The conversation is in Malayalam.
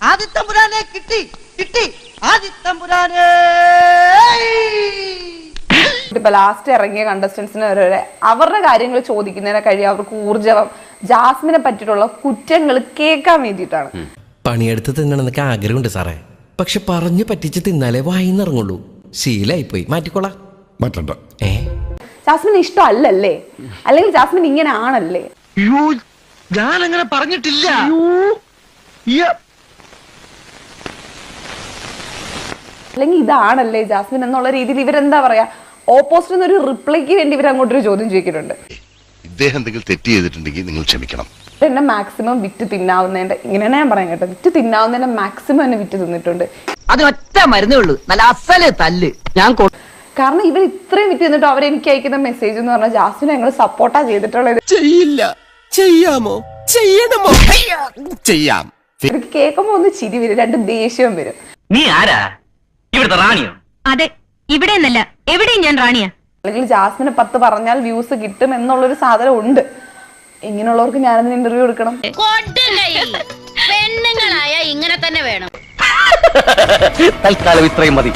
ആദിത്തമ്പുരാനെ കിട്ടി കിട്ടി ആദിത്തമ്പുരാനെ. ഇപ്പൊ ലാസ്റ്റ് ഇറങ്ങിയ കണ്ടസ്റ്റൻസിന് വരെ അവരുടെ കാര്യങ്ങൾ ചോദിക്കുന്നതിനെ കഴിയും അവർക്ക് ഊർജവം ജാസ്മിനെ പറ്റിയിട്ടുള്ള കുറ്റങ്ങൾ കേൾക്കാൻ വേണ്ടിയിട്ടാണ്. പണിയെടുത്ത് തിന്നണമെന്നൊക്കെ ആഗ്രഹമുണ്ട് സാറേ, പക്ഷെ പറഞ്ഞു പറ്റിച്ച് തിന്നാലേ വായിന്നിറങ്ങുള്ളൂ. ശീലായിപ്പോയി, മാറ്റിക്കോളാം. മാറ്റണ്ട. ജാസ്മിന് ഇഷ്ടമല്ലല്ലേ, അല്ലെങ്കിൽ ജാസ്മിൻ ഇങ്ങനെ ആണല്ലേ? ഞാൻ അങ്ങനെ പറഞ്ഞിട്ടില്ല. അല്ലെങ്കിൽ ഇതാണല്ലേ ജാസ്മിൻ എന്നുള്ള രീതിയിൽ ഇവരെന്താ പറയാ, ഓപ്പോസിറ്റ് ഒരു റിപ്ലൈക്ക് വേണ്ടി ഇവർ അങ്ങോട്ടൊരു ചോദ്യം ചോദിക്കുന്നുണ്ട്. ഇദ്ദേഹം എന്തെങ്കിലും തെറ്റ് ചെയ്തിട്ടുണ്ടെങ്കിൽ നിങ്ങൾ ക്ഷമിക്കണം. എന്നെ മാക്സിമം വിറ്റ് തിന്നാവുന്നതിന്റെ, ഇങ്ങനെയാണ് ഞാൻ പറയാൻ കേട്ടോ, വിറ്റ് തിന്നാവുന്നതിന്റെ മാക്സിമം എന്നെ വിറ്റ് തിന്നിട്ടുണ്ട്. അതിനൊറ്റ മരുന്നേ ഉള്ളൂ, നല്ല അസല് തല്ല്. കാരണം ഇവർ ഇത്രയും വിറ്റ് തിന്നിട്ട് അവരെനിക്ക് അയക്കുന്ന മെസ്സേജ് എന്ന് പറഞ്ഞാൽ ജാസ്മിനെ ഞങ്ങൾ സപ്പോർട്ടാ ചെയ്തിട്ടുള്ളത്. ചെയ്യില്ല, ചെയ്യാമോ, ചെയ്യണമോ, ചെയ്യാം. എനിക്ക് കേൾക്കുമ്പോ ഒന്ന് ചിരി വരും, രണ്ട് ദേഷ്യം വരും. നീ ആരാ, ഇവിടുത്തെ റാണിയോ? അതെ, ഇവിടെ എന്നല്ല എവിടെയും ഞാൻ റാണിയാ. അല്ലെങ്കിൽ ജാസ്മിന് 10 പറഞ്ഞാൽ വ്യൂസ് കിട്ടും എന്നുള്ളൊരു സാധനം ഉണ്ട്. ഇങ്ങനെയുള്ളവർക്ക് ഞാനതിന് ഇന്റർവ്യൂ എടുക്കണം. പെണ്ണുങ്ങളായ ഇങ്ങനെ തന്നെ വേണം. തൽക്കാലം ഇത്രയും മതി.